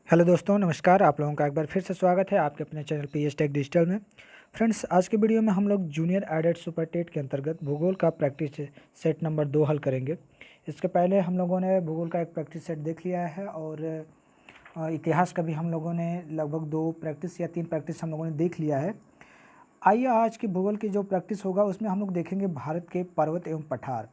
Hello दोस्तों, नमस्कार। आप लोगों का एक बार फिर से स्वागत है आपके अपने चैनल पीएच टेक डिजिटल में। फ्रेंड्स, आज के वीडियो में हम लोग जूनियर एडेड सुपर टेट के अंतर्गत भूगोल का प्रैक्टिस सेट नंबर 2 हल करेंगे। इसके पहले हम लोगों ने भूगोल का एक प्रैक्टिस सेट देख लिया है और इतिहास का भी हम लोगों ने लगभग 2 प्रैक्टिस या 3 प्रैक्टिस हम लोगों ने देख लिया है। आइए आज की भूगोल की जो प्रैक्टिस होगा उसमें हम लोग देखेंगे भारत के पर्वत एवं पठार।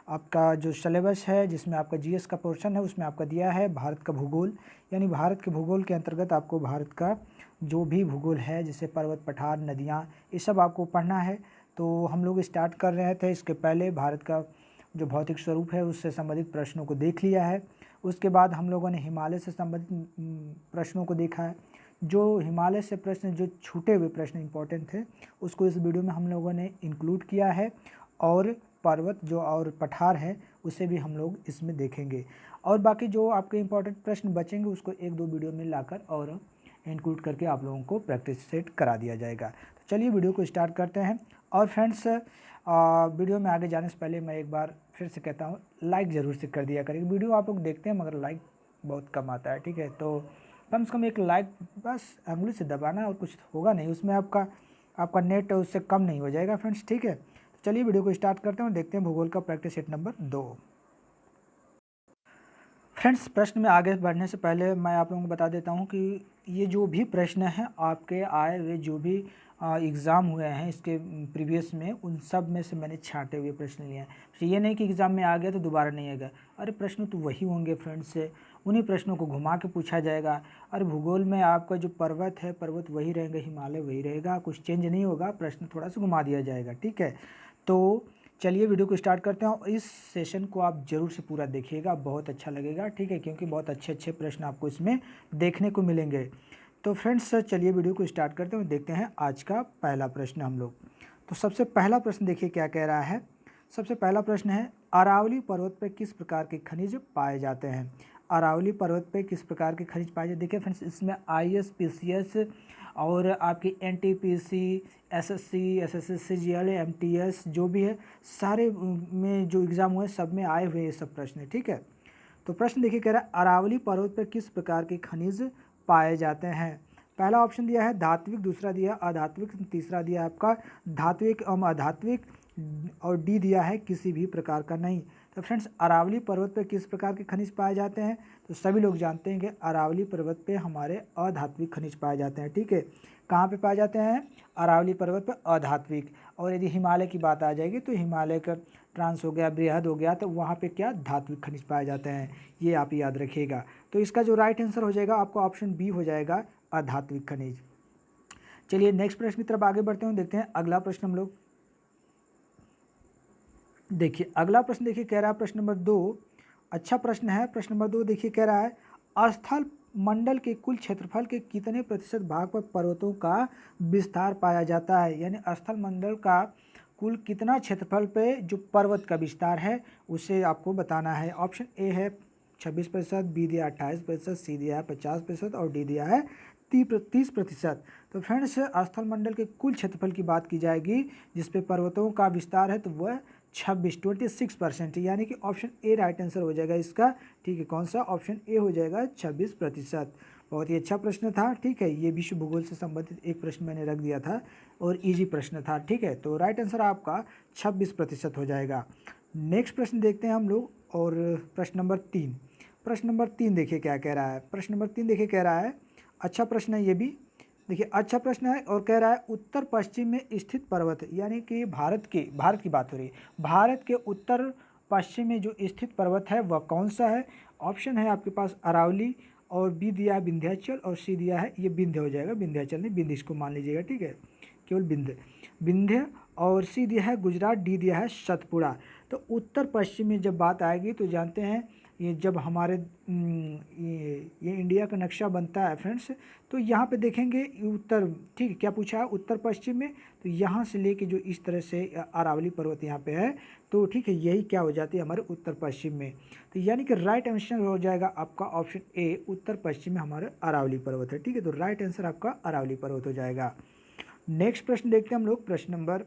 आपका जो सिलेबस है जिसमें आपका जीएस का पोर्शन है उसमें आपका दिया है भारत का भूगोल, यानी भारत के भूगोल के अंतर्गत आपको भारत का जो भी भूगोल है जैसे पर्वत पठार नदियाँ ये सब आपको पढ़ना है। तो हम लोग स्टार्ट कर रहे थे, इसके पहले भारत का जो भौतिक स्वरूप है उससे संबंधित प्रश्नों को देख लिया है। उसके बाद हम लोगों ने हिमालय से संबंधित प्रश्नों को देखा है। जो हिमालय से प्रश्न जो छूटे हुए प्रश्न इंपॉर्टेंट थे उसको इस वीडियो में हम लोगों ने इंक्लूड किया है और पर्वत जो और पठार है उसे भी हम लोग इसमें देखेंगे और बाकी जो आपके इंपॉर्टेंट प्रश्न बचेंगे उसको 1-2 वीडियो में लाकर और इंक्लूड करके आप लोगों को प्रैक्टिस सेट करा दिया जाएगा। तो चलिए वीडियो को स्टार्ट करते हैं। और फ्रेंड्स, वीडियो में आगे जाने से पहले मैं एक बार फिर से कहता हूँ, लाइक ज़रूर से कर दिया करें। वीडियो आप लोग देखते हैं मगर लाइक बहुत कम आता है, ठीक है। तो कम से कम एक लाइक बस अंगुली से दबाना और कुछ होगा नहीं, उसमें आपका नेट उससे कम नहीं हो जाएगा फ्रेंड्स, ठीक है। चलिए वीडियो को स्टार्ट करते हैं और देखते हैं भूगोल का प्रैक्टिस सेट नंबर 2। फ्रेंड्स, प्रश्न में आगे बढ़ने से पहले मैं आप लोगों को बता देता हूं कि ये जो भी प्रश्न हैं आपके आए हुए जो भी एग्ज़ाम हुए हैं इसके प्रीवियस में उन सब में से मैंने छांटे हुए प्रश्न लिए हैं। तो ये नहीं कि एग्ज़ाम में आ गया तो दोबारा नहीं आएगा। अरे प्रश्न तो वही होंगे फ्रेंड्स, उन्हीं प्रश्नों को घुमा के पूछा जाएगा। अरे भूगोल में आपका जो पर्वत है पर्वत वही रहेगा, हिमालय वही रहेगा, कुछ चेंज नहीं होगा, प्रश्न थोड़ा सा घुमा दिया जाएगा, ठीक है। तो चलिए वीडियो को स्टार्ट करते हैं और इस सेशन को आप ज़रूर से पूरा देखिएगा, बहुत अच्छा लगेगा, ठीक है, क्योंकि बहुत अच्छे अच्छे प्रश्न आपको इसमें देखने को मिलेंगे। तो फ्रेंड्स चलिए वीडियो को स्टार्ट करते हैं और देखते हैं आज का पहला प्रश्न हम लोग। तो सबसे पहला प्रश्न देखिए क्या कह रहा है। सबसे पहला प्रश्न है, अरावली पर्वत पर किस प्रकार के खनिज पाए जाते हैं। अरावली पर्वत पे किस प्रकार के खनिज पाए जाते हैं। देखिए फ्रेंड्स, इसमें आईएस, पीसीएस और आपकी NTPC, SSC, SSC, CGL, MTS जो भी है सारे में जो एग्ज़ाम हुए सब में आए हुए ये सब प्रश्न, ठीक है। तो प्रश्न देखिए कह रहा है, अरावली पर्वत पर किस प्रकार के खनिज पाए जाते हैं। पहला ऑप्शन दिया है धात्विक, दूसरा दिया अधात्विक, तीसरा दिया आपका धात्विक अधात्विक और डी दिया है किसी भी प्रकार का नहीं। तो फ्रेंड्स, अरावली पर्वत पर किस प्रकार के खनिज पाए जाते हैं, तो सभी लोग जानते हैं कि अरावली पर्वत पे हमारे अधात्विक खनिज पाए जाते हैं, ठीक है। कहाँ पे पाए जाते हैं, अरावली पर्वत पर अधात्विक। और यदि हिमालय की बात आ जाएगी तो हिमालय का ट्रांस हो गया, बृहद हो गया, तो वहाँ पे क्या धात्विक खनिज पाए जाते हैं, ये आप याद रखिएगा। तो इसका जो राइट आंसर हो जाएगा आपका ऑप्शन बी हो जाएगा, अधात्विक खनिज। चलिए नेक्स्ट प्रश्न की तरफ आगे बढ़ते हैं, देखते हैं अगला प्रश्न हम लोग। देखिए अगला प्रश्न देखिए कह रहा है प्रश्न नंबर 2, अच्छा प्रश्न है। प्रश्न नंबर 2 देखिए कह रहा है, स्थल मंडल के कुल क्षेत्रफल के कितने प्रतिशत भाग पर पर्वतों का विस्तार पाया जाता है। यानी स्थल मंडल का कुल कितना क्षेत्रफल पे जो पर्वत का विस्तार है उसे आपको बताना है। ऑप्शन ए है 26%, बी दिया 28%, सी दिया है 50% और डी दिया है 30%। तो फ्रेंड्स, स्थल मंडल के कुल क्षेत्रफल की बात की जाएगी जिसपे पर्वतों का विस्तार है तो वह 26% यानी कि ऑप्शन ए राइट आंसर हो जाएगा इसका, ठीक है। कौन सा, ऑप्शन ए हो जाएगा 26%। बहुत ही अच्छा प्रश्न था, ठीक है। ये विश्व भूगोल से संबंधित एक प्रश्न मैंने रख दिया था और इजी प्रश्न था, ठीक है। तो राइट आंसर आपका 26% हो जाएगा। नेक्स्ट प्रश्न देखते हैं हम लोग और प्रश्न नंबर 3। प्रश्न नंबर 3 देखिए क्या कह रहा है। प्रश्न नंबर 3 देखिए कह रहा है, अच्छा प्रश्न है ये भी, देखिए अच्छा प्रश्न है और कह रहा है उत्तर पश्चिम में स्थित पर्वत, यानी कि भारत की बात हो रही है, भारत के उत्तर पश्चिम में जो स्थित पर्वत है वह कौन सा है। ऑप्शन है आपके पास अरावली और बी दिया है विंध्याचल और सी दिया है, ये विंध्य हो जाएगा, विंध्याचल नहीं विंध्य इसको मान लीजिएगा, ठीक है, केवल विंध्य और सी दिया है गुजरात, डी दिया है सतपुड़ा। तो उत्तर पश्चिम में जब बात आएगी तो जानते हैं ये जब हमारे ये इंडिया का नक्शा बनता है फ्रेंड्स, तो यहाँ पे देखेंगे उत्तर, ठीक है, क्या पूछा है उत्तर पश्चिम में, तो यहाँ से लेके जो इस तरह से अरावली पर्वत यहाँ पे है, तो ठीक है यही क्या हो जाती है हमारे उत्तर पश्चिम में। तो यानी कि राइट आंसर हो जाएगा आपका ऑप्शन ए, उत्तर पश्चिम में हमारे अरावली पर्वत है, ठीक है। तो राइट आंसर आपका अरावली पर्वत हो जाएगा। नेक्स्ट प्रश्न देखते हैं हम लोग, प्रश्न नंबर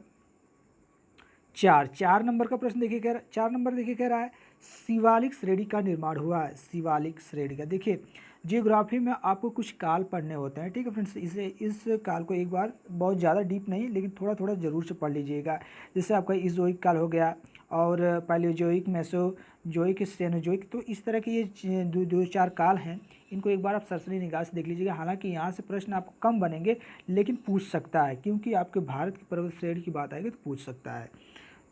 4 नंबर का प्रश्न देखिए कह रहा है, 4 नंबर देखिए कह रहा है, शिवालिक श्रेणी का निर्माण हुआ है? शिवालिक श्रेणी का, देखिए जियोग्राफी में आपको कुछ काल पढ़ने होते हैं, ठीक है फ्रेंड्स। इस काल को एक बार बहुत ज़्यादा डीप नहीं लेकिन थोड़ा थोड़ा ज़रूर से पढ़ लीजिएगा। जैसे आपका इजोइक काल हो गया और पैलियोजोइक, मेसोजोइक, स्टेनोजोइक, तो इस तरह के ये दो चार काल हैं, इनको एक बार आप सरसरी निगाह से देख लीजिएगा। हालांकि यहाँ से प्रश्न आपको कम बनेंगे लेकिन पूछ सकता है, क्योंकि आपके भारत की पर्वत श्रेणी की बात आएगी तो पूछ सकता है।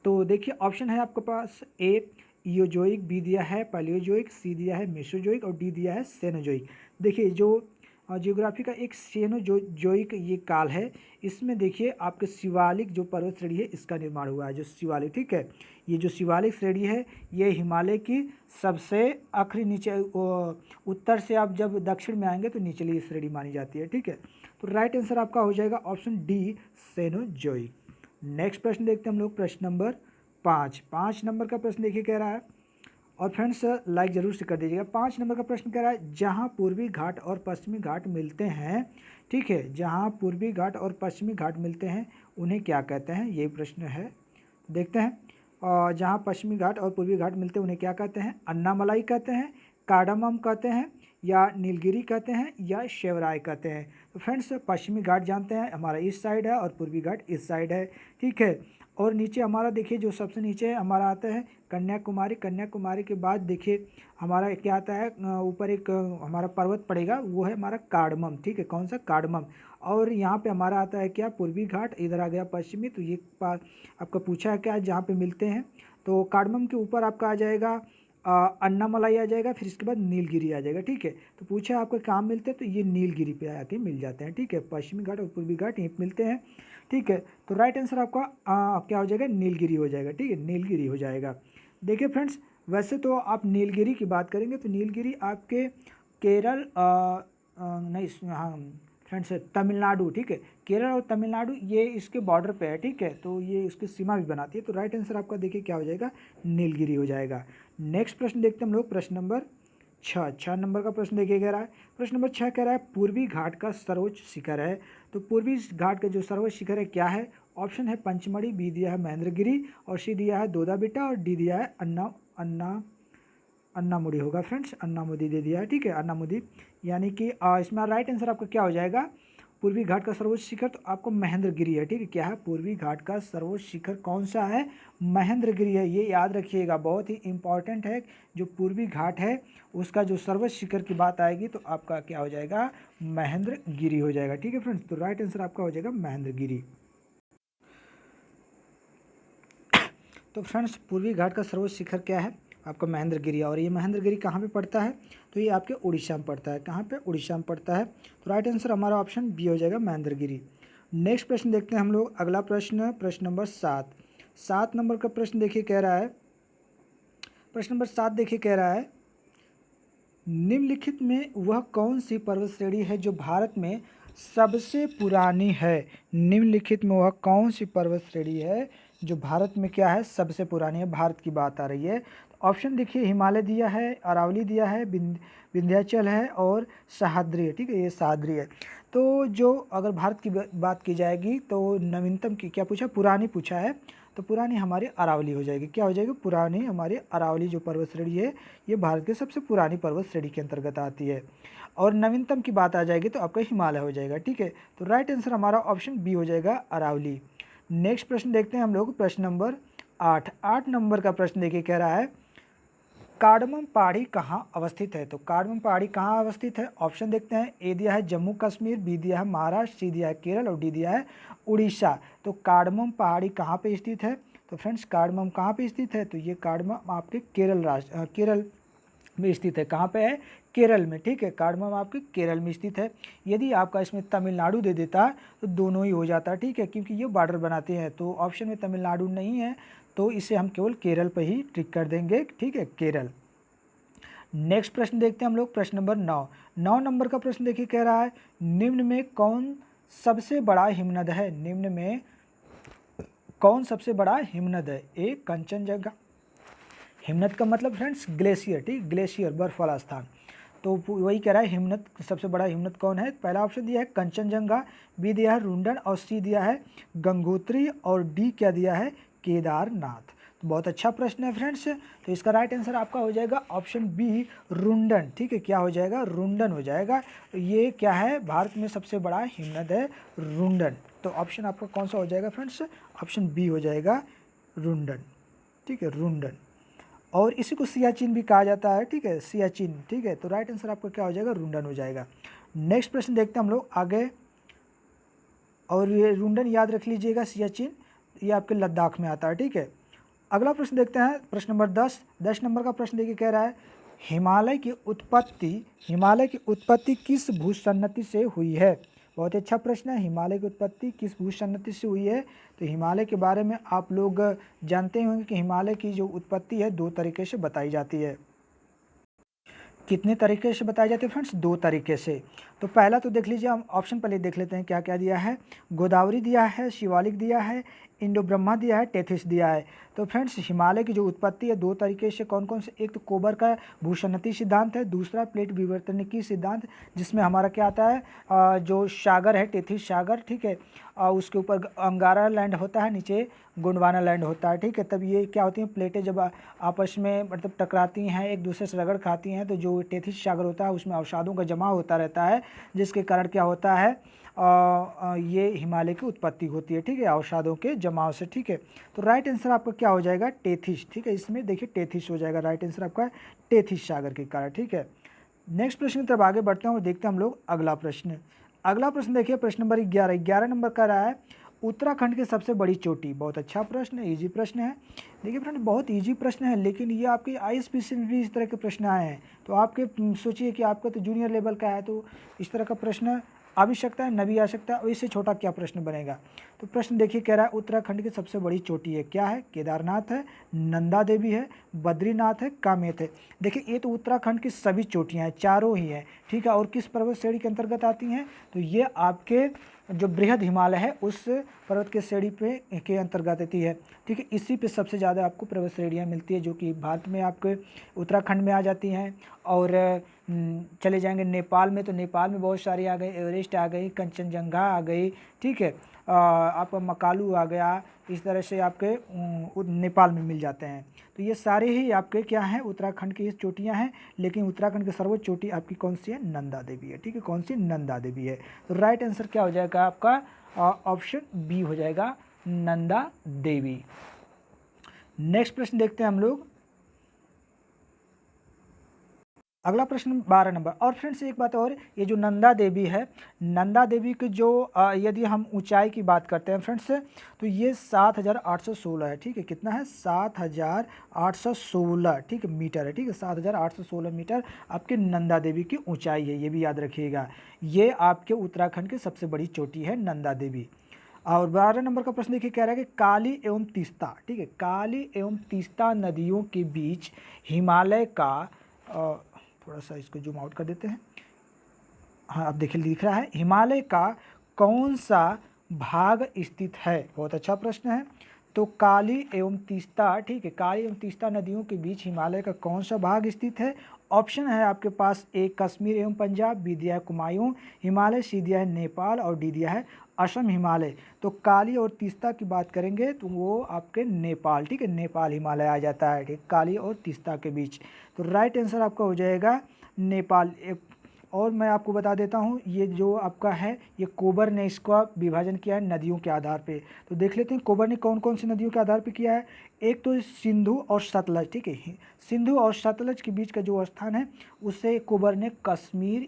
तो देखिए ऑप्शन है आपके पास, ए इयोजोइक, बी दिया है पैलियोजोइक, सी दिया है मेसोजोइक और डी दिया है सेनोजोइक। देखिए जो जियोग्राफी का एक सेनोजोइक ये काल है, इसमें देखिए आपके शिवालिक जो पर्वत श्रेणी है इसका निर्माण हुआ है, जो शिवालिक, ठीक है। ये जो शिवालिक श्रेणी है ये हिमालय की सबसे आखिरी नीचे उत्तर से आप जब दक्षिण में आएंगे तो निचली श्रेणी मानी जाती है, ठीक है। तो राइट आंसर आपका हो जाएगा ऑप्शन डी, सेनोजोइक। नेक्स्ट प्रश्न देखते हैं हम लोग, प्रश्न नंबर 5 नंबर का प्रश्न देखिए कह रहा है, और फ्रेंड्स लाइक जरूर से कर दीजिएगा। 5 नंबर का प्रश्न कह रहा है, जहाँ पूर्वी घाट और पश्चिमी घाट मिलते हैं, ठीक है, जहाँ पूर्वी घाट और पश्चिमी घाट मिलते हैं उन्हें क्या कहते हैं? ये प्रश्न है, देखते हैं। और जहाँ पश्चिमी घाट और पूर्वी घाट मिलते हैं उन्हें क्या कहते हैं? अन्नामलाई कहते हैं, कार्डामम कहते हैं, या नीलगिरी कहते हैं, या शेवराय कहते हैं। तो फ्रेंड्स पश्चिमी घाट जानते हैं हमारा इस साइड है और पूर्वी घाट इस साइड है, ठीक है। और नीचे हमारा देखिए जो सबसे नीचे है हमारा आता है कन्याकुमारी। कन्याकुमारी के बाद देखिए हमारा क्या आता है, ऊपर एक हमारा पर्वत पड़ेगा, वो है हमारा कार्डमम, ठीक है। कौन सा? कार्डमम। और यहाँ पे हमारा आता है क्या? पूर्वी घाट। इधर आ गया पश्चिमी। तो ये आपका पूछा है क्या जहाँ पे मिलते हैं, तो कार्डमम के ऊपर आपका आ जाएगा अन्नामलाई आ जाएगा, फिर इसके बाद नीलगिरी आ जाएगा, ठीक है। तो पूछा आपको कहाँ मिलते हैं, तो ये नीलगिरी पे आके मिल जाते हैं, ठीक है। पश्चिमी घाट और पूर्वी घाट यहीं मिलते हैं, ठीक है। तो राइट आंसर आपका क्या हो जाएगा? नीलगिरी हो जाएगा, ठीक है, नीलगिरी हो जाएगा। देखिए फ्रेंड्स वैसे तो आप नीलगिरी की बात करेंगे तो नीलगिरी आपके केरल नहीं, हाँ फ्रेंड्स तमिलनाडु, ठीक है। केरल और तमिलनाडु ये इसके बॉर्डर पे है, ठीक है, तो ये इसकी सीमा भी बनाती है। तो राइट आंसर आपका देखिए क्या हो जाएगा? नीलगिरी हो जाएगा। नेक्स्ट प्रश्न देखते हैं हम लोग, प्रश्न नंबर 6 नंबर का प्रश्न देखिए कह रहा है, प्रश्न नंबर 6 कह रहा है, पूर्वी घाट का सर्वोच्च शिखर है। तो पूर्वी घाट का जो सर्वोच्च शिखर है क्या है? ऑप्शन है पंचमढ़ी, बी दिया है महेंद्रगिरी, और सी दिया है दोदाबेटा, और डी दिया है अन्नामुदी होगा फ्रेंड्स, अन्नामुदी दे दिया है, ठीक है, अन्नामुदी। यानी कि इसमें राइट आंसर आपका क्या हो जाएगा? पूर्वी घाट का सर्वोच्च शिखर तो आपको महेंद्रगिरी है, ठीक है। क्या है? पूर्वी घाट का सर्वोच्च शिखर कौन सा है? महेंद्रगिरी है, ये याद रखिएगा, बहुत ही इंपॉर्टेंट है। जो पूर्वी घाट है उसका जो सर्वोच्च शिखर की बात आएगी तो आपका क्या हो जाएगा? महेंद्रगिरी हो जाएगा, ठीक है फ्रेंड्स। तो राइट आंसर आपका हो जाएगा महेंद्रगिरी। तो फ्रेंड्स पूर्वी घाट का सर्वोच्च शिखर क्या है? आपका महेंद्रगिरी। और ये महेंद्रगिरी कहाँ पे पड़ता है? तो ये आपके उड़ीसा में पड़ता है। कहाँ पे? उड़ीसा में पड़ता है। तो राइट आंसर हमारा ऑप्शन बी हो जाएगा, महेंद्रगिरी। नेक्स्ट प्रश्न देखते हैं हम लोग, अगला प्रश्न, प्रश्न नंबर 7 नंबर का प्रश्न देखिए कह रहा है, प्रश्न नंबर 7 देखिए कह रहा है, निम्नलिखित में वह कौन सी पर्वत श्रेणी है जो भारत में सबसे पुरानी है? निम्नलिखित में वह कौन सी पर्वत श्रेणी है जो भारत में क्या है? सबसे पुरानी है। भारत की बात आ रही है। तो ऑप्शन देखिए, हिमालय दिया है, अरावली दिया है, विंध्याचल है, और सह्याद्री है, ठीक है, ये सह्याद्री है। तो जो अगर भारत की बात की जाएगी तो नवीनतम की क्या पूछा? पुरानी पूछा है, तो पुरानी हमारी अरावली हो जाएगी। क्या हो जाएगी? पुरानी हमारी अरावली जो पर्वत श्रेणी है ये भारत की सबसे पुरानी पर्वत श्रेणी के अंतर्गत आती है। और नवीनतम की बात आ जाएगी तो आपका हिमालय हो जाएगा, ठीक है। तो राइट आंसर हमारा ऑप्शन बी हो जाएगा, अरावली। नेक्स्ट प्रश्न देखते हैं हम लोग, प्रश्न नंबर 8 नंबर का प्रश्न देखिए कह रहा है, कार्डमम पहाड़ी कहाँ अवस्थित है? तो कार्डमम पहाड़ी कहाँ अवस्थित है? ऑप्शन देखते हैं, ए दिया है जम्मू कश्मीर, बी दिया है महाराष्ट्र, सी दिया है केरल, और डी दिया है उड़ीसा। तो कार्डमम पहाड़ी कहाँ पे स्थित है? तो फ्रेंड्स कार्डमम कहाँ पे स्थित है? तो ये कार्डमम आपके केरल में स्थित है। कहाँ पे है? केरल में, ठीक है। कार्डमम आपके केरल में स्थित है। यदि आपका इसमें तमिलनाडु दे देता तो दोनों ही हो जाता, ठीक है, क्योंकि ये बॉर्डर बनाते हैं। तो ऑप्शन में तमिलनाडु नहीं है तो इसे हम केवल केरल पर ही टिक कर देंगे, ठीक है, केरल। नेक्स्ट प्रश्न देखते हैं हम लोग, प्रश्न नंबर 9 नंबर का प्रश्न देखिए कह रहा है, निम्न में कौन सबसे बड़ा हिमनद है? निम्न में कौन सबसे बड़ा हिमनद है? ए कंचनजंगा। हिमनद का मतलब फ्रेंड्स ग्लेशियर, ठीक, ग्लेशियर, बर्फ वाला स्थान। तो वही कह रहा है हिमनद, सबसे बड़ा हिमनद कौन है? पहला ऑप्शन दिया है कंचनजंगा, बी दिया है रुंडन, और सी दिया है गंगोत्री, और डी क्या दिया है? केदारनाथ। बहुत अच्छा प्रश्न है फ्रेंड्स। तो इसका राइट आंसर आपका हो जाएगा ऑप्शन बी, रुंडन। ठीक है, क्या हो जाएगा? रुंडन हो जाएगा। ये क्या है? भारत में सबसे बड़ा हिमनद है रुंडन। तो ऑप्शन आपका कौन सा हो जाएगा फ्रेंड्स? ऑप्शन बी हो जाएगा रुंडन। ठीक है, रुंडन। और इसी को सियाचिन भी कहा जाता है। ठीक है, सियाचिन। ठीक है, तो राइट आंसर आपका क्या हो जाएगा? रुंडन हो जाएगा। नेक्स्ट प्रश्न देखते हैं हम लोग आगे। और ये रुंडन याद रख लीजिएगा, सियाचिन ये आपके लद्दाख में आता है। ठीक है, अगला प्रश्न देखते हैं, प्रश्न नंबर 10 नंबर का प्रश्न देखिए, कह रहा है हिमालय की उत्पत्ति किस भूसन्नति से हुई है? बहुत अच्छा प्रश्न है। हिमालय की उत्पत्ति किस भूसन्नति से हुई है? तो हिमालय के बारे में आप लोग जानते होंगे कि हिमालय की जो उत्पत्ति है 2 तरीके से बताई जाती है। कितने तरीके से बताई जाती है फ्रेंड्स? 2 तरीके से। तो पहला तो देख लीजिए, हम ऑप्शन पहले देख लेते हैं क्या क्या दिया है। गोदावरी दिया है, शिवालिक दिया है, इंडो ब्रह्मा दिया है, टेथिस दिया है। तो फ्रेंड्स हिमालय की जो उत्पत्ति है 2 तरीके से, कौन कौन से? एक तो कोबर का भूसन्नति सिद्धांत है, दूसरा प्लेट विवर्तनिकी सिद्धांत, जिसमें हमारा क्या आता है, जो सागर है टेथिस सागर। ठीक है, उसके ऊपर अंगारा लैंड होता है, नीचे गोंडवाना लैंड होता है। ठीक है, तब ये क्या होती हैं, प्लेटें जब आपस में मतलब टकराती हैं, एक दूसरे से रगड़ खाती हैं, तो जो टेथिस सागर होता है उसमें अवसादों का जमाव होता रहता है, जिसके कारण क्या होता है, ये हिमालय की उत्पत्ति होती है। ठीक है, अवसादों के जमाव से। ठीक है, तो राइट आंसर आपका क्या हो जाएगा? टेथिस। ठीक है, इसमें देखिए टेथिस हो जाएगा राइट आंसर आपका, टेथिस सागर के कारण। ठीक है, नेक्स्ट प्रश्न की तरफ आगे बढ़ते हैं और देखते हैं हम लोग अगला प्रश्न। अगला प्रश्न देखिए, प्रश्न नंबर 11 नंबर का रहा है उत्तराखंड की सबसे बड़ी चोटी। बहुत अच्छा प्रश्न है, इजी प्रश्न है। देखिए फ्रेंड, बहुत इजी प्रश्न है, लेकिन ये आपके ISPC में भी इस तरह के प्रश्न आए हैं। तो आपके सोचिए कि आपका तो जूनियर लेवल का है, तो इस तरह का प्रश्न आ भी सकता है, न भी आ सकता है, और इससे छोटा क्या प्रश्न बनेगा। तो प्रश्न देखिए, कह रहा है उत्तराखंड की सबसे बड़ी चोटी है, क्या है? केदारनाथ है, नंदा देवी है, बद्रीनाथ है, कामेत है। देखिए ये तो उत्तराखंड की सभी चोटियाँ हैं, चारों ही हैं। ठीक है, और किस पर्वत श्रेणी के अंतर्गत आती हैं? तो ये आपके जो बृहद हिमालय है उस पर्वत के श्रेणी पे के अंतर्गत आती है। ठीक है, इसी पे सबसे ज़्यादा आपको पर्वत श्रेणियाँ मिलती है, जो कि भारत में आपके उत्तराखंड में आ जाती हैं। और चले जाएंगे नेपाल में, तो नेपाल में बहुत सारी आ गई, एवरेस्ट आ गई, कंचनजंगा आ गई। ठीक है, आपका मकालू आ गया, इस तरह से आपके नेपाल में मिल जाते हैं। तो ये सारे ही आपके क्या हैं, उत्तराखंड की चोटियां हैं। लेकिन उत्तराखंड की सर्वोच्च चोटी आपकी कौन सी है? नंदा देवी है। ठीक है, कौन सी? नंदा देवी है। तो राइट आंसर क्या हो जाएगा आपका? ऑप्शन बी हो जाएगा, नंदा देवी। नेक्स्ट प्रश्न देखते हैं हम लोग। अगला प्रश्न 12 नंबर। और फ्रेंड्स एक बात और, ये जो नंदा देवी है, नंदा देवी की जो यदि हम ऊंचाई की बात करते हैं फ्रेंड्स, तो ये 7,816 है। ठीक है, कितना है? 7,816। ठीक है, मीटर है। ठीक है, 7,816 मीटर आपके नंदा देवी की ऊंचाई है, ये भी याद रखिएगा। ये आपके उत्तराखंड की सबसे बड़ी चोटी है नंदा देवी। और 12 नंबर का प्रश्न देखिए, कह रहा है कि काली एवं तीस्ता, ठीक है, काली एवं तीस्ता नदियों के बीच हिमालय का थोड़ा सा इसको जूम आउट कर देते हैं। हाँ, अब देखिए लिख रहा है हिमालय का कौन सा भाग स्थित है। बहुत अच्छा प्रश्न है। तो काली एवं तीस्ता, ठीक है, काली एवं तीस्ता नदियों के बीच हिमालय का कौन सा भाग स्थित है? ऑप्शन है आपके पास, ए कश्मीर एवं पंजाब, बी दिया है कुमायूं हिमालय, सी दिया है नेपाल, और डी दिया है असम हिमालय। तो काली और तीस्ता की बात करेंगे तो वो आपके नेपाल, ठीक है, नेपाल हिमालय आ जाता है। ठीक, काली और तीस्ता के बीच। तो राइट आंसर आपका हो जाएगा नेपाल। और मैं आपको बता देता हूँ, ये जो आपका है, ये कोबर ने इसका विभाजन किया है नदियों के आधार पे। तो देख लेते हैं कोबर ने कौन कौन सी नदियों के आधार पे किया है। एक तो सिंधु और सतलज, ठीक है, सिंधु और सतलज के बीच का जो स्थान है उसे कोबर ने कश्मीर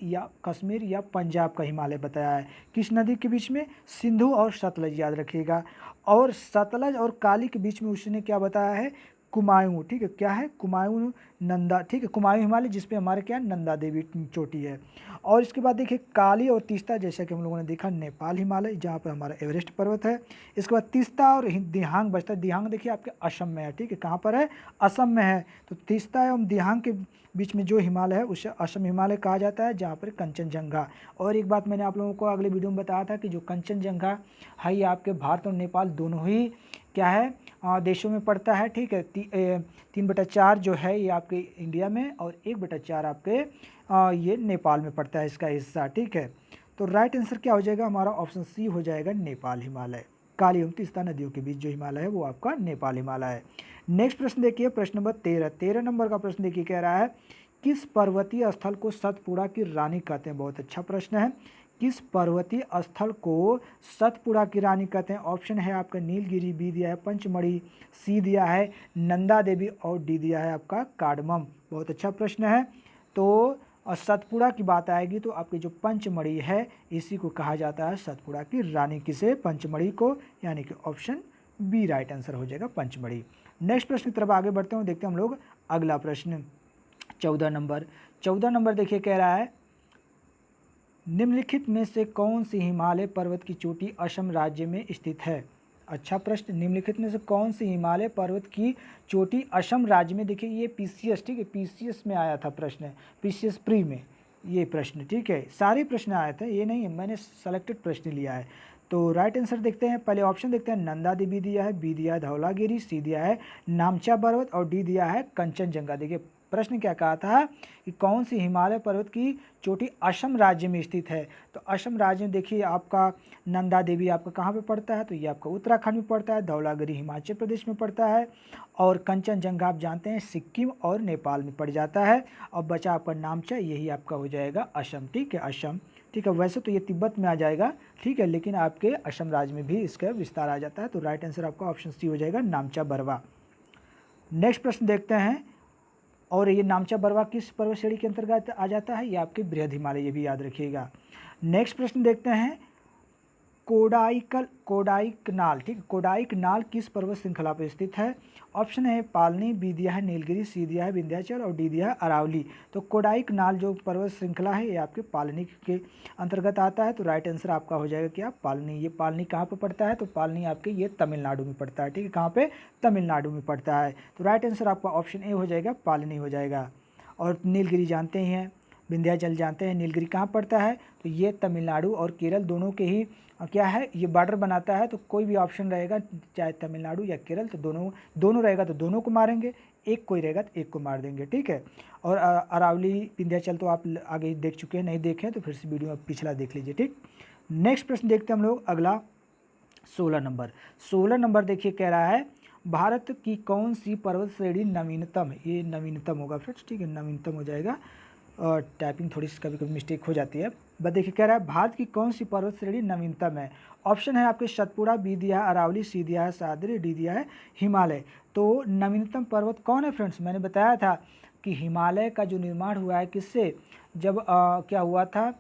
या पंजाब का हिमालय बताया है। किस नदी के बीच में? सिंधु और सतलज, याद रखिएगा। और सतलज और काली के बीच में उसने क्या बताया है? कुमायूं, ठीक है, क्या है? कुमायूं नंदा, ठीक है, कुमायूं हिमालय, जिसपे हमारे क्या नंदा देवी चोटी है। और इसके बाद देखिए काली और तीस्ता, जैसा कि हम लोगों ने देखा नेपाल हिमालय, जहाँ पर हमारा एवरेस्ट पर्वत है। इसके बाद तीस्ता और दिहांग बचता है। दिहांग देखिए आपके असम में है, ठीक है, कहाँ पर है? असम में है। तो तीस्ता एवं दिहांग के बीच में जो हिमालय है उसे असम हिमालय कहा जाता है, जहाँ पर कंचनजंगा। और एक बात मैंने आप लोगों को अगले वीडियो में बताया था कि जो कंचनजंगा है, ये आपके भारत और नेपाल दोनों ही क्या है, देशों में पड़ता है। ठीक है, 3/4 जो है ये आपके इंडिया में, और 1/4 आपके ये नेपाल में पड़ता है, इसका हिस्सा। ठीक है, तो राइट आंसर क्या हो जाएगा हमारा? ऑप्शन सी हो जाएगा, नेपाल हिमालय। काली एवं तीस्ता नदियों के बीच जो हिमालय है वो आपका नेपाल हिमालय है। नेक्स्ट प्रश्न देखिए, प्रश्न नंबर 13 नंबर का प्रश्न देखिए, कह रहा है किस पर्वतीय स्थल को सतपुड़ा की रानी कहते हैं। बहुत अच्छा प्रश्न है। किस पर्वतीय स्थल को सतपुड़ा की रानी कहते हैं। ऑप्शन है आपका नीलगिरी, बी दिया है पंचमढ़ी, सी दिया है नंदा देवी और डी दिया है आपका कार्डमम। बहुत अच्छा प्रश्न है। तो सतपुड़ा की बात आएगी तो आपकी जो पंचमढ़ी है इसी को कहा जाता है सतपुड़ा की रानी। किसे? पंचमढ़ी को, यानी कि ऑप्शन बी राइट आंसर हो जाएगा पंचमढ़ी। नेक्स्ट प्रश्न की तरफ आगे बढ़ते हैं, देखते हैं हम लोग अगला प्रश्न 14 नंबर देखिए, कह रहा है निम्नलिखित में से कौन सी हिमालय पर्वत की चोटी असम राज्य में स्थित है। अच्छा प्रश्न, निम्नलिखित में से कौन सी हिमालय पर्वत की चोटी असम राज्य में। देखिए ये पीसीएस, ठीक है, पीसीएस में आया था प्रश्न, पीसीएस प्री में ये प्रश्न, ठीक है, सारे प्रश्न आए थे, ये नहीं है मैंने सेलेक्टेड प्रश्न लिया है। तो राइट आंसर देखते हैं, पहले ऑप्शन देखते हैं, नंदा देवी दिया है, बी दिया है धौलागिरी, सी दिया है नामचा पर्वत और डी दिया है कंचनजंगा। देखिए प्रश्न क्या कहा था कि कौन सी हिमालय पर्वत की चोटी असम राज्य में स्थित है। तो असम राज्य में देखिए आपका नंदा देवी आपका कहाँ पे पड़ता है, तो ये आपका उत्तराखंड में पड़ता है, धौलागिरी हिमाचल प्रदेश में पड़ता है और कंचनजंगा आप जानते हैं सिक्किम और नेपाल में पड़ जाता है। और बचा आपका नामचा, यही आपका हो जाएगा असम, ठीक है, असम, ठीक है। वैसे तो ये तिब्बत में आ जाएगा, ठीक है, लेकिन आपके असम राज्य में भी इसका विस्तार आ जाता है। तो राइट आंसर आपका ऑप्शन सी हो जाएगा नामचा बरवा। नेक्स्ट प्रश्न देखते हैं, और ये नामचा बरवा किस पर्वत श्रेणी के अंतर्गत आ जाता है, ये आपके बृहद हिमालय, ये भी याद रखिएगा। नेक्स्ट प्रश्न देखते हैं, कोडाइकनाल, ठीक, कोडाइकनाल किस पर्वत श्रृंखला पर स्थित है। ऑप्शन है पालनी, बी दिया है नीलगिरी, सी दिया है विंध्याचल और डी दिया है अरावली। तो कोडाइकनाल जो पर्वत श्रृंखला है ये आपके पालनी के अंतर्गत आता है। तो राइट आंसर आपका हो जाएगा क्या, पालनी। ये पालनी कहाँ पर पड़ता है, तो पालनी आपके ये तमिलनाडु में पड़ता है, ठीक है, कहाँ पे, तमिलनाडु में पड़ता है। तो राइट आंसर आपका ऑप्शन ए हो जाएगा, पालनी हो जाएगा। और नीलगिरी जानते ही हैं, विंध्याचल जानते हैं, नीलगिरी कहाँ पड़ता है, तो ये तमिलनाडु और केरल दोनों के ही क्या है, ये बॉर्डर बनाता है। तो कोई भी ऑप्शन रहेगा चाहे तमिलनाडु या केरल, तो दोनों रहेगा तो दोनों को मारेंगे, एक कोई रहेगा तो एक को मार देंगे, ठीक है। और अरावली विंध्याचल तो आप आगे देख चुके हैं, नहीं देखें तो फिर से वीडियो में पिछला देख लीजिए, ठीक। नेक्स्ट प्रश्न देखते हैं हम लोग अगला 16 नंबर देखिए, कह रहा है भारत की कौन सी पर्वत श्रेणी नवीनतम है। ये नवीनतम होगा फ्रेंड्स, ठीक है, नवीनतम हो जाएगा। और टाइपिंग थोड़ी सी कभी कभी मिस्टेक हो जाती है। बट देखिए कह रहा है भारत की कौन सी पर्वत श्रेणी नवीनतम है। ऑप्शन है आपके सतपुड़ा, बी दिया है अरावली, सी दिया है सह्याद्री, डी दिया है हिमालय। तो नवीनतम पर्वत कौन है फ्रेंड्स, मैंने बताया था कि हिमालय का जो निर्माण हुआ है किससे, जब क्या हुआ था,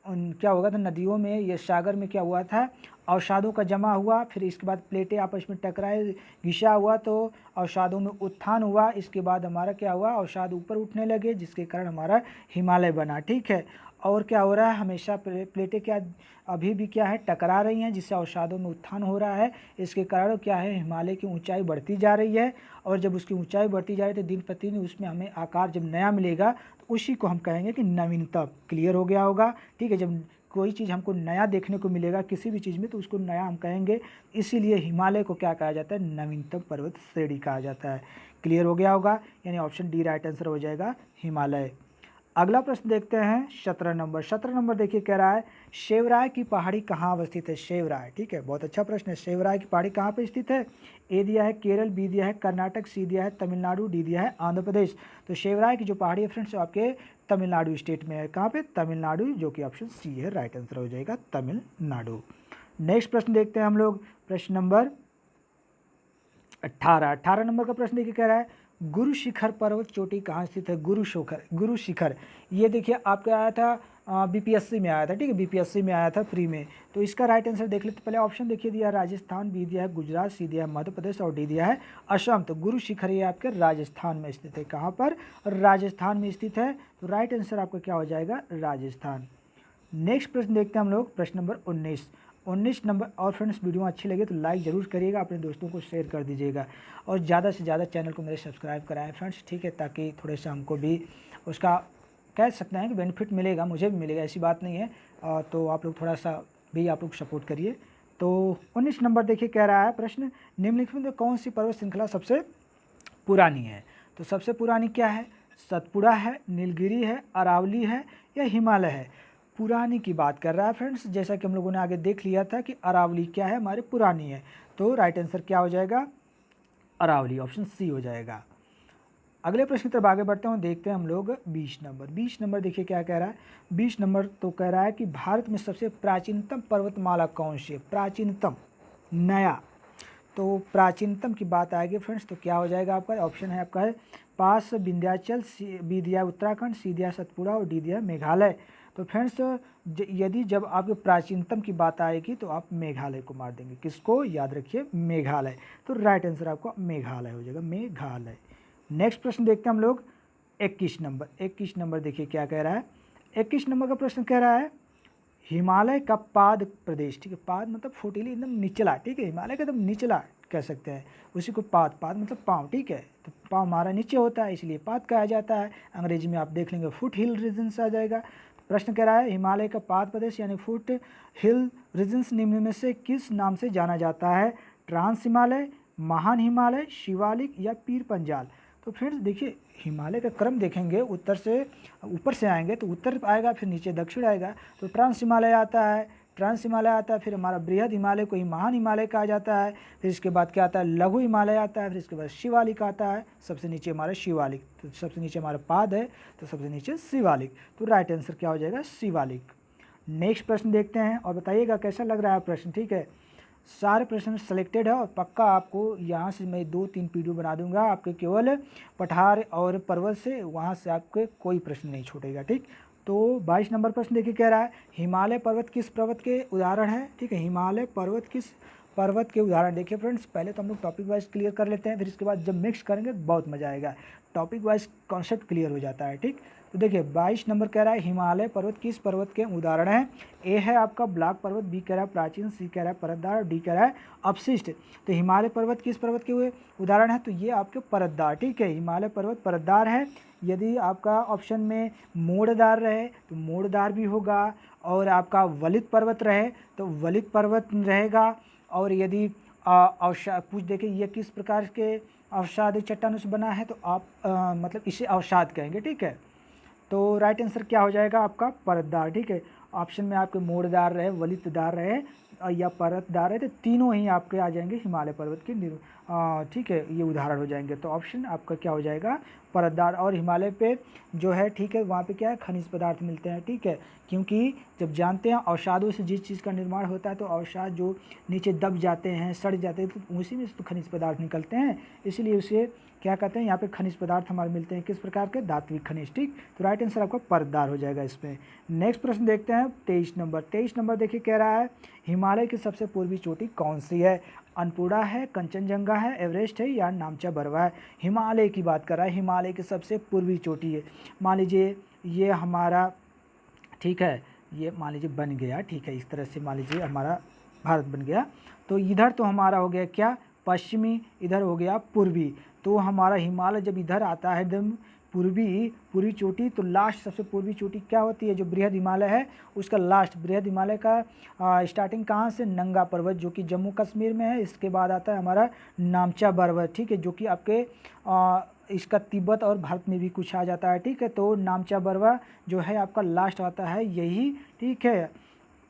क्या हुआ था नदियों में, ये सागर में क्या हुआ था, अवसादों का जमा हुआ, फिर इसके बाद प्लेटें आपस में टकराए, घिसा हुआ, तो अवसादों में उत्थान हुआ। इसके बाद हमारा क्या हुआ, अवसाद ऊपर उठने लगे जिसके कारण हमारा हिमालय बना, ठीक है। और क्या हो रहा है, हमेशा प्लेटें क्या अभी भी क्या है, टकरा रही हैं, जिससे अवसादों में उत्थान हो रहा है। इसके कारण क्या है, हिमालय की ऊंचाई बढ़ती जा रही है। और जब उसकी ऊंचाई बढ़ती जा रही है तो दिन प्रतिदिन उसमें हमें आकार जब नया मिलेगा तो उसी को हम कहेंगे कि नवीनतम। क्लियर हो गया होगा, ठीक है। जब कोई चीज़ हमको नया देखने को मिलेगा किसी भी चीज़ में तो उसको नया हम कहेंगे, इसीलिए हिमालय को क्या कहा जाता है, नवीनतम पर्वत श्रेणी कहा जाता है। क्लियर हो गया होगा, यानी ऑप्शन डी राइट आंसर हो जाएगा हिमालय। अगला प्रश्न देखते हैं 17 नंबर देखिए, कह रहा है शेवराय की पहाड़ी कहाँ अवस्थित है। शेवराय, ठीक है, बहुत अच्छा प्रश्न है। शेवराय की पहाड़ी कहाँ पे स्थित है। ए दिया है केरल, बी दिया है कर्नाटक, सी दिया है तमिलनाडु, डी दिया है आंध्र प्रदेश। तो शेवराय की जो पहाड़ी है फ्रेंड्स आपके तमिलनाडु स्टेट में है। कहाँ पे, तमिलनाडु, जो कि ऑप्शन सी है, राइट आंसर हो जाएगा तमिलनाडु। नेक्स्ट प्रश्न देखते हैं हम लोग, प्रश्न नंबर 18 नंबर का प्रश्न देखिए, कह रहा है गुरु शिखर पर्वत चोटी कहाँ स्थित है। गुरु शिखर, ये देखिए आपका आया था बीपीएससी में आया था, ठीक है, बीपीएससी में आया था फ्री में। तो इसका राइट आंसर देख लेते, पहले ऑप्शन देखिए, दिया है राजस्थान, बी दिया है गुजरात, सी दिया है मध्य प्रदेश और डी दिया है असम। तो गुरु शिखर ये आपके राजस्थान में स्थित है। कहाँ पर, राजस्थान में स्थित है। तो राइट आंसर आपका क्या हो जाएगा, राजस्थान। नेक्स्ट प्रश्न देखते हैं हम लोग, प्रश्न नंबर 19 नंबर। और फ्रेंड्स वीडियो अच्छी लगे तो लाइक ज़रूर करिएगा, अपने दोस्तों को शेयर कर दीजिएगा और ज़्यादा से ज़्यादा चैनल को मेरे सब्सक्राइब कराएं फ्रेंड्स, ठीक है, ताकि थोड़े से हमको भी उसका कह सकते हैं कि बेनिफिट मिलेगा, मुझे भी मिलेगा, ऐसी बात नहीं है। तो आप लोग थोड़ा सा भी आप लोग सपोर्ट करिए। तो 19 नंबर देखिए, कह रहा है प्रश्न निम्नलिखित में कौन सी पर्वत श्रृंखला सबसे पुरानी है। तो सबसे पुरानी क्या है, सतपुड़ा है, नीलगिरी है, अरावली है या हिमालय है। पुरानी की बात कर रहा है फ्रेंड्स। जैसा कि हम लोगों ने आगे देख लिया था कि अरावली क्या है, हमारे पुरानी है। तो राइट आंसर क्या हो जाएगा, अरावली, ऑप्शन सी हो जाएगा। अगले प्रश्न की तरफ आगे बढ़ते हैं, देखते हैं हम लोग 20 नंबर। 20 नंबर देखिए क्या कह रहा है। 20 नंबर तो कह रहा है कि भारत में सबसे प्राचीनतम पर्वतमाला कौन सी है, प्राचीनतम, नया। तो प्राचीनतम की बात आएगी फ्रेंड्स तो क्या हो जाएगा आपका, ऑप्शन है आपका है पास विंध्याचल, बी दिया उत्तराखंड, सी दिया सतपुड़ा और डी दिया मेघालय। तो फ्रेंड्स यदि जब आपके प्राचीनतम की बात आएगी तो आप मेघालय को मार देंगे, किसको, याद रखिए मेघालय। तो राइट आंसर आपका मेघालय हो जाएगा, मेघालय। नेक्स्ट प्रश्न देखते हैं हम लोग 21 नंबर। 21 नंबर देखिए क्या कह रहा है। 21 नंबर का प्रश्न कह रहा है हिमालय का पाद प्रदेश, ठीक है, पाद मतलब फुटीली एकदम निचला, ठीक है, हिमालय का एकदम निचला कह सकते हैं उसी को पाद, पाद मतलब पाँव, ठीक है, तो पाँव हमारा नीचे होता है इसलिए पाद कहा जाता है। अंग्रेजी में आप देख लेंगे फुट हिल रीजन्स आ जाएगा। प्रश्न कह रहा है हिमालय का पाद प्रदेश यानी फुट हिल रीजन्स निम्न में से किस नाम से जाना जाता है, ट्रांस हिमालय, महान हिमालय, शिवालिक या पीर पंजाल। तो फ्रेंड्स देखिए हिमालय का क्रम देखेंगे, उत्तर से ऊपर से आएंगे तो उत्तर आएगा, फिर नीचे दक्षिण आएगा, तो ट्रांस हिमालय आता है, ट्रांस हिमालय आता है, फिर हमारा बृहद हिमालय को ही महान हिमालय कहा जाता है, फिर इसके बाद क्या आता है, लघु हिमालय आता है, फिर इसके बाद शिवालिक आता है, सबसे नीचे हमारा शिवालिक, तो सबसे नीचे हमारा पाद है तो सबसे नीचे शिवालिक। तो राइट आंसर क्या हो जाएगा, शिवालिक। नेक्स्ट प्रश्न देखते हैं और बताइएगा कैसा लग रहा है प्रश्न, ठीक है। सारे प्रश्न सेलेक्टेड है और पक्का आपको यहाँ से मैं 2-3 वीडियो बना दूंगा आपके केवल पठार और पर्वत से, वहाँ से आपके कोई प्रश्न नहीं छूटेगा, ठीक। तो 22 नंबर प्रश्न देखिए क्या रहा है, हिमालय पर्वत किस पर्वत के उदाहरण है, ठीक है, हिमालय पर्वत किस पर्वत के उदाहरण। देखिए फ्रेंड्स पहले तो हम लोग टॉपिक वाइज क्लियर कर लेते हैं, फिर इसके बाद जब मिक्स करेंगे बहुत मजा आएगा, टॉपिक वाइज कॉन्सेप्ट क्लियर हो जाता है, ठीक। तो देखिए 22 नंबर कह रहा है हिमालय पर्वत किस पर्वत के उदाहरण है। ए है आपका ब्लैक पर्वत, बी कह रहा है प्राचीन, सी कह रहा है परतदार, डी कह रहा है अपशिष्ट। तो हिमालय पर्वत किस पर्वत के हुए उदाहरण है, तो ये आपके परतदार, ठीक है, हिमालय पर्वत परतदार है। यदि आपका ऑप्शन में मोड़दार रहे तो मोड़दार भी होगा, और आपका वलित पर्वत रहे तो वलित पर्वत रहेगा। और यदि अवसाद पूछ देखें ये किस प्रकार के अवसाद चट्टानों से बना है तो आप मतलब इसे अवसाद कहेंगे, ठीक है। तो राइट आंसर क्या हो जाएगा आपका परतदार, ठीक है। ऑप्शन में आपके मोड़दार रहे, वलितदार रहे या परतदार रहे तो तीनों ही आपके आ जाएंगे हिमालय पर्वत के ठीक है, ये उदाहरण हो जाएंगे। तो ऑप्शन आपका क्या हो जाएगा परतदार। और हिमालय पे जो है, ठीक है, वहाँ पे क्या है, खनिज पदार्थ मिलते हैं, ठीक है, क्योंकि जब जानते हैं अवसादों से जिस चीज़ का निर्माण होता है तो अवसाद जो नीचे दब जाते हैं, सड़ जाते हैं, तो उसी में से तो खनिज पदार्थ निकलते हैं, इसलिए उसे क्या कहते हैं, यहाँ पे खनिज पदार्थ हमारे मिलते हैं, किस प्रकार के, धात्विक खनिज, ठीक। तो राइट आंसर आपका परतदार हो जाएगा इसमें। नेक्स्ट प्रश्न देखते हैं 23 नंबर। 23 नंबर देखिए कह रहा है हिमालय की सबसे पूर्वी चोटी कौन सी है, अन्नपूर्णा है, कंचनजंगा है, एवरेस्ट है या नामचा बरवा है। हिमालय की बात कर रहा है, हिमालय की सबसे पूर्वी चोटी है, मान लीजिए ये हमारा, ठीक है, ये मान लीजिए बन गया, ठीक है, इस तरह से मान लीजिए हमारा भारत बन गया, तो इधर तो हमारा हो गया क्या, पश्चिमी, इधर हो गया पूर्वी। तो हमारा हिमालय जब इधर आता है एकदम पूर्वी चोटी, तो लास्ट सबसे पूर्वी चोटी क्या होती है, जो बृहद हिमालय है उसका लास्ट, बृहद हिमालय का स्टार्टिंग कहाँ से, नंगा पर्वत जो कि जम्मू कश्मीर में है, इसके बाद आता है हमारा नामचा पर्वत, ठीक है, जो कि आपके इसका तिब्बत और भारत में भी कुछ आ जाता है, ठीक है। तो नामचा बरवा जो है आपका लास्ट आता है यही, ठीक है।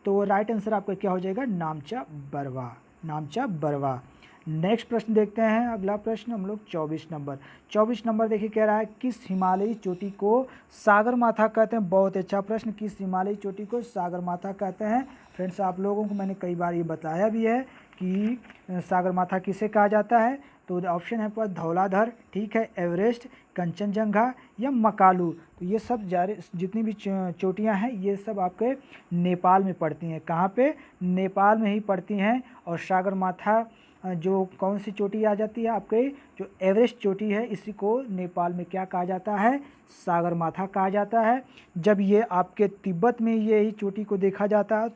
तो राइट आंसर आपका क्या हो जाएगा, नामचा बरवा, नामचा बरवा। नेक्स्ट प्रश्न देखते हैं, अगला प्रश्न हम लोग 24 नंबर। 24 नंबर देखिए कह रहा है किस हिमालयी चोटी को सागरमाथा कहते हैं। बहुत अच्छा प्रश्न, किस हिमालयी चोटी को सागरमाथा कहते हैं। फ्रेंड्स आप लोगों को मैंने कई बार ये बताया भी है कि सागरमाथा किसे कहा जाता है। तो ऑप्शन है पर धौलाधर, ठीक है, एवरेस्ट, कंचनजंगा या मकालू। तो ये सब जितनी भी चोटियाँ हैं ये सब आपके नेपाल में पड़ती हैं, कहाँ पे, नेपाल में ही पड़ती हैं। और सागरमाथा जो कौन सी चोटी आ जाती है आपके, जो एवरेस्ट चोटी है, इसी को नेपाल में क्या कहा जाता है, सागरमाथा कहा जाता है। जब ये आपके तिब्बत में ये चोटी को देखा जाता है,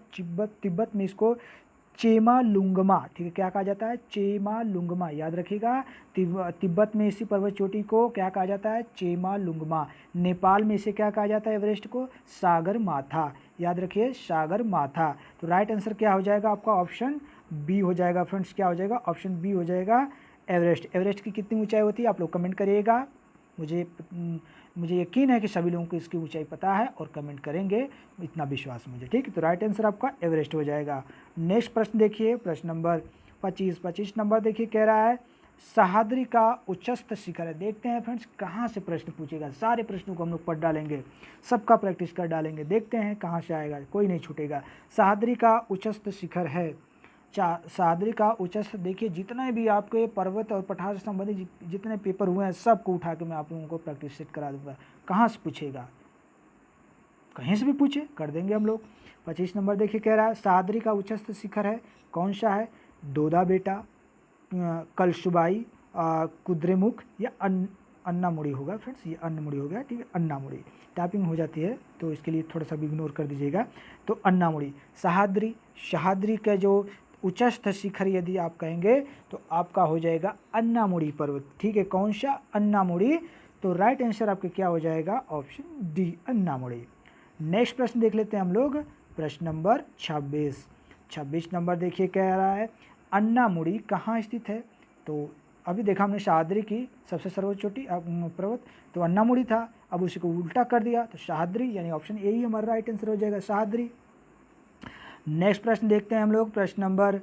तिब्बत में इसको चेमालुंगमा, ठीक है, क्या कहा जाता है, चेमालुंगमा, याद रखिएगा। तिब्बत में इसी पर्वत चोटी को क्या कहा जाता है, चेमालुंगमा। नेपाल में इसे क्या कहा जाता है, एवरेस्ट को, सागरमाथा, याद रखिए सागरमाथा। तो राइट आंसर क्या हो जाएगा आपका, ऑप्शन बी हो जाएगा फ्रेंड्स, क्या हो जाएगा, ऑप्शन बी हो जाएगा एवरेस्ट। एवरेस्ट की कितनी ऊंचाई होती है आप लोग कमेंट करिएगा, मुझे मुझे यकीन है कि सभी लोगों को इसकी ऊंचाई पता है और कमेंट करेंगे, इतना विश्वास है मुझे, ठीक है। तो राइट आंसर आपका एवरेस्ट हो जाएगा। नेक्स्ट प्रश्न देखिए, प्रश्न नंबर 25 नंबर देखिए, कह रहा है सह्याद्री का उच्चस्थ शिखर है। देखते हैं फ्रेंड्स कहाँ से प्रश्न पूछेगा, सारे प्रश्नों को हम लोग पढ़ डालेंगे, सबका प्रैक्टिस कर डालेंगे, देखते हैं कहाँ से आएगा, कोई नहीं छूटेगा। सह्याद्री का उच्चस्थ शिखर है, सह्याद्री का उच्चस्थ, देखिए जितने भी आपके पर्वत और पठार से संबंधित जितने पेपर हुए हैं सबको उठा के मैं आप लोगों को प्रैक्टिस सेट करा दूंगा। कहाँ से पूछेगा, कहीं से भी पूछे कर देंगे हम लोग। 25 नंबर देखिए, कह रहा है सह्याद्री का उच्चस्थ शिखर है, कौन सा है? दोदा बेटा, कलसुबाई, कुद्रेमुख या अन्नामुड़ी होगा फ्रेंड्स, ये अन्नमुड़ी हो गया, ठीक है, अन्नामुड़ी। टाइपिंग हो जाती है तो इसके लिए थोड़ा सा भी इग्नोर कर दीजिएगा। तो अन्नामुड़ी, सह्याद्री का जो उच्चस्थ शिखर यदि आप कहेंगे तो आपका हो जाएगा अन्नामुड़ी पर्वत, ठीक है। कौन सा? अन्नामुड़ी। तो राइट आंसर आपके क्या हो जाएगा? Option D, अन्नामुड़ी। नेक्स्ट प्रश्न देख लेते हैं हम लोग, प्रश्न नंबर 26 नंबर देखिए, कह रहा है अन्नामुड़ी कहाँ स्थित है? तो अभी देखा हमने सह्याद्री की सबसे सर्वोच्च चोटी पर्वत, तो अन्नामुड़ी था, अब उसी को उल्टा कर दिया तो सह्याद्री, यानी ऑप्शन ए ही हमारा राइट आंसर हो जाएगा, सह्याद्री। नेक्स्ट प्रश्न देखते हैं हम लोग, प्रश्न नंबर,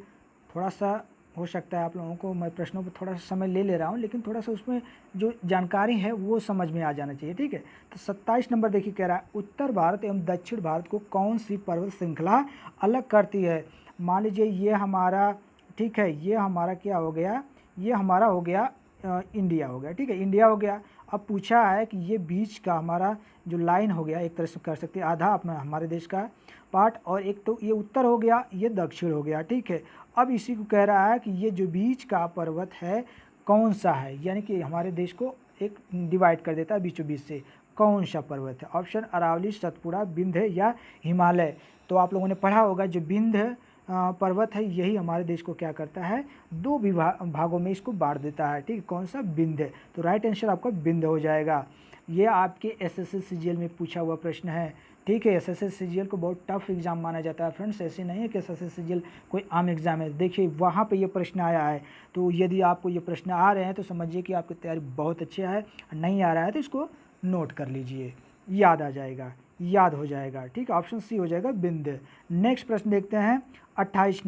थोड़ा सा हो सकता है आप लोगों को मैं प्रश्नों पर थोड़ा सा समय ले रहा हूँ, लेकिन थोड़ा सा उसमें जो जानकारी है वो समझ में आ जाना चाहिए, ठीक है। तो 27 नंबर देखिए, कह रहा है उत्तर भारत एवं दक्षिण भारत को कौन सी पर्वत श्रृंखला अलग करती है? मान लीजिए ये हमारा, ठीक है, ये हमारा क्या हो गया, ये हमारा हो गया इंडिया हो गया, ठीक है, इंडिया हो गया। अब पूछा है कि ये बीच का हमारा जो लाइन हो गया, एक तरह से कर सकते हैं आधा अपना हमारे देश का पार्ट, और एक तो ये उत्तर हो गया, ये दक्षिण हो गया, ठीक है। अब इसी को कह रहा है कि ये जो बीच का पर्वत है कौन सा है, यानी कि हमारे देश को एक डिवाइड कर देता है बीचों बीच से, कौन सा पर्वत है? ऑप्शन अरावली, सतपुड़ा, विंध्य या हिमालय। तो आप लोगों ने पढ़ा होगा जो विंध्य पर्वत है यही हमारे देश को क्या करता है, दो भागों में इसको बांट देता है, ठीक, कौन सा? विंध्य। तो राइट आंसर आपका विंध्य हो जाएगा। ये आपके एसएससी सीजीएल में पूछा हुआ प्रश्न है, ठीक है। एसएससी सीजीएल को बहुत टफ एग्जाम माना जाता है फ्रेंड्स, ऐसे नहीं है कि एसएससी सीजीएल कोई आम एग्जाम है, देखिए वहाँ पे ये प्रश्न आया है। तो यदि आपको ये प्रश्न आ रहे हैं तो समझिए कि आपकी तैयारी बहुत अच्छी है, नहीं आ रहा है तो इसको नोट कर लीजिए, याद आ जाएगा, याद हो जाएगा, ठीक है। ऑप्शन सी हो जाएगा विंध्य। नेक्स्ट प्रश्न देखते हैं 28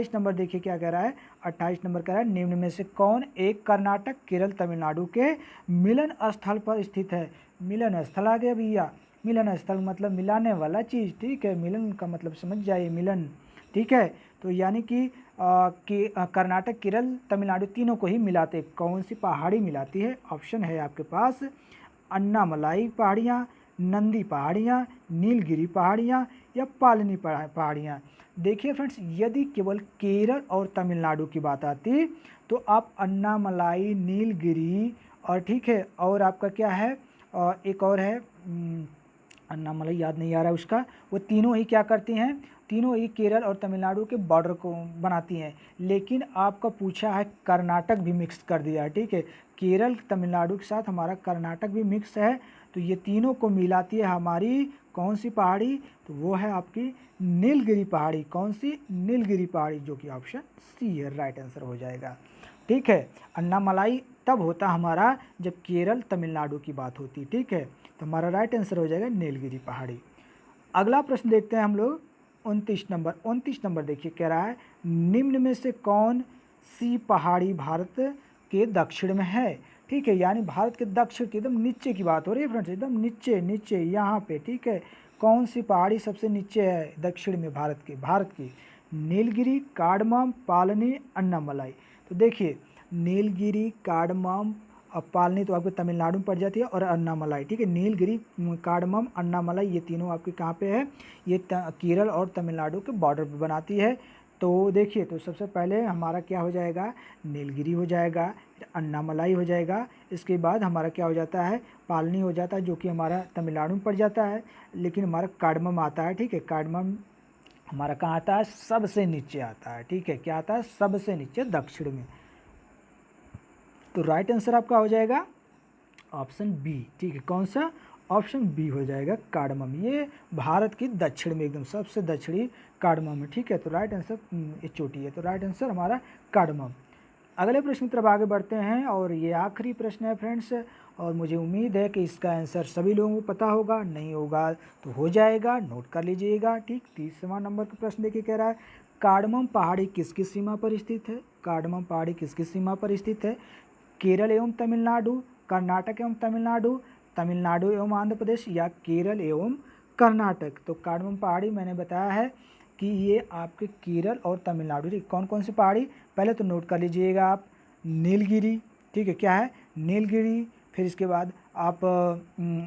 नंबर देखिए क्या कह रहा है, 28 नंबर कह रहा है निम्न में से कौन एक कर्नाटक, केरल, तमिलनाडु के मिलन स्थल पर स्थित है? मिलन स्थल आ गया भैया, मिलन स्थल मतलब मिलाने वाला चीज़, ठीक है, मिलन का मतलब समझ जाइए, मिलन, ठीक है। तो यानी कि कर्नाटक, केरल, तमिलनाडु तीनों को ही मिलाते, कौन सी पहाड़ी मिलाती है? ऑप्शन है आपके पास अन्नामलाई पहाड़ियाँ, नंदी पहाड़ियाँ, नीलगिरी पहाड़ियाँ या पालनी पहाड़ियाँ। देखिए फ्रेंड्स, यदि केवल केरल और तमिलनाडु की बात आती तो आप अन्नामलाई, नीलगिरी और, ठीक है, और आपका क्या है, एक और है अन्नामलाई, याद नहीं आ रहा है उसका, वो तीनों ही क्या करती हैं, तीनों ही केरल और तमिलनाडु के बॉर्डर को बनाती हैं। लेकिन आपका पूछा है कर्नाटक भी मिक्स कर दिया है, ठीक है, केरल तमिलनाडु के साथ हमारा कर्नाटक भी मिक्स है, तो ये तीनों को मिलाती है हमारी कौन सी पहाड़ी? तो वो है आपकी नीलगिरी पहाड़ी। कौन सी? नीलगिरी पहाड़ी, जो कि ऑप्शन सी है, राइट आंसर हो जाएगा, ठीक है। अन्नामलाई तब होता हमारा जब केरल तमिलनाडु की बात होती, ठीक है, तो हमारा राइट आंसर हो जाएगा नीलगिरी पहाड़ी। अगला प्रश्न देखते हैं हम लोग 29 नंबर देखिए, कह रहा है निम्न में से कौन सी पहाड़ी भारत के दक्षिण में है? ठीक है, यानी भारत के दक्षिण के एकदम नीचे की बात हो रही है फ्रेंड्स, एकदम नीचे नीचे यहाँ पे, ठीक है। कौन सी पहाड़ी सबसे नीचे है दक्षिण में भारत की? नीलगिरी, कार्डमम, पालनी, अन्नामलाई। तो देखिए नीलगिरी, कार्डमम और पालनी तो आपको तमिलनाडु में पड़ जाती है, और अन्नामलाई, ठीक है, नीलगिरी, कार्डमम, अन्नामलाई ये तीनों आपके कहाँ पे है? ये केरल और तमिलनाडु के बॉर्डर पे बनाती है। तो देखिए, तो सबसे पहले हमारा क्या हो जाएगा? नीलगिरी हो जाएगा, फिर अन्नामलाई हो जाएगा, इसके बाद हमारा क्या हो जाता है? पालनी हो जाता है, जो कि हमारा तमिलनाडु में पड़ जाता है, लेकिन हमारा कार्डमम आता है, ठीक है, कार्डमम हमारा कहाँ आता है? सबसे नीचे आता है, ठीक है, क्या आता है? सबसे नीचे दक्षिण में। तो राइट आंसर आपका हो जाएगा ऑप्शन बी, ठीक है, कौन सा? ऑप्शन बी हो जाएगा कार्डमम, ये भारत की दक्षिण में एकदम सबसे दक्षिणी कार्डमम है, ठीक है। तो राइट आंसर ये चोटी है, तो राइट आंसर हमारा कार्डमम। अगले प्रश्न की तरफ आगे बढ़ते हैं और ये आखिरी प्रश्न है फ्रेंड्स, और मुझे उम्मीद है कि इसका आंसर सभी लोगों को पता होगा, नहीं होगा तो हो जाएगा, नोट कर लीजिएगा। ठीक, 30वां नंबर का प्रश्न देखिए कह रहा है कार्डमम पहाड़ी किसकी सीमा पर स्थित है? कार्डमम पहाड़ी किसकी सीमा पर स्थित है? केरल एवं तमिलनाडु, कर्नाटक एवं तमिलनाडु, तमिलनाडु एवं आंध्र प्रदेश या केरल एवं कर्नाटक। तो कार्डमम पहाड़ी मैंने बताया है कि ये आपके केरल और तमिलनाडु। ठीक, कौन कौन सी पहाड़ी? पहले तो नोट कर लीजिएगा आप, नीलगिरी, ठीक है, क्या है? नीलगिरी। फिर इसके बाद आप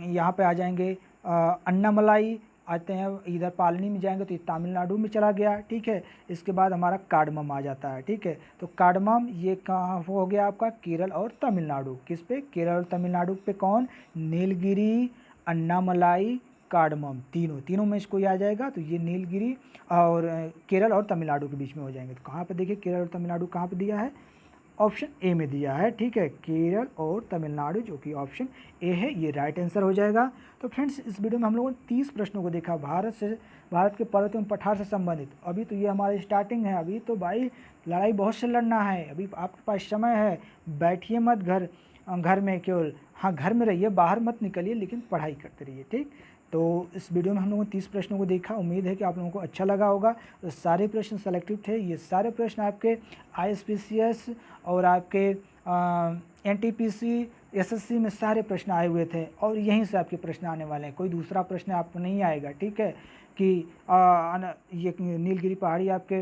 यहाँ पे आ जाएंगे अन्नामलाई, आते हैं इधर पालनी में जाएंगे तो ये तमिलनाडु में चला गया। ठीक है, इसके बाद हमारा कार्डमम आ जाता है। ठीक है, तो कार्डमम ये कहाँ हो गया आपका? केरल और तमिलनाडु। किस पे? केरल और तमिलनाडु पे। कौन? नीलगिरी, अन्नामलाई, कार्डमम, तीनों में इसको आ जाएगा। तो ये नीलगिरी और केरल और तमिलनाडु के बीच में हो जाएंगे। तो कहाँ पे देखिए केरल और तमिलनाडु कहाँ पे दिया है? ऑप्शन ए में दिया है। ठीक है, केरल और तमिलनाडु, जो कि ऑप्शन ए है, ये राइट आंसर हो जाएगा। तो फ्रेंड्स, इस वीडियो में हम लोगों ने 30 प्रश्नों को देखा भारत के पर्वत एवं पठार से संबंधित। अभी तो ये हमारी स्टार्टिंग है, अभी तो भाई लड़ाई बहुत से लड़ना है, अभी आपके पास समय है। बैठिए मत घर में केवल, हाँ घर में रहिए, बाहर मत निकलिए, लेकिन पढ़ाई करते रहिए। ठीक, तो इस वीडियो में हम लोगों ने 30 प्रश्नों को देखा। उम्मीद है कि आप लोगों को अच्छा लगा होगा। तो सारे प्रश्न सेलेक्टिव थे, ये सारे प्रश्न आपके ISPCS और आपके NTPC SSC में सारे प्रश्न आए हुए थे, और यहीं से आपके प्रश्न आने वाले हैं। कोई दूसरा प्रश्न आपको नहीं आएगा। ठीक है, कि ये नीलगिरी पहाड़ी आपके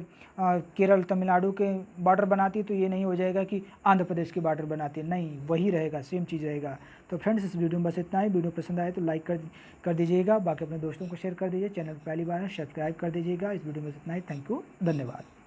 केरल तमिलनाडु के बॉर्डर बनाती है, तो ये नहीं हो जाएगा कि आंध्र प्रदेश के बॉर्डर बनाती है, नहीं, वही रहेगा, सेम चीज़ रहेगा। तो फ्रेंड्स, इस वीडियो में बस इतना ही। वीडियो पसंद आए तो लाइक कर दीजिएगा, बाकी अपने दोस्तों को शेयर कर दीजिए। चैनल पहली बार है, सब्सक्राइब कर दीजिएगा। इस वीडियो में इतना ही। थैंक यू, धन्यवाद।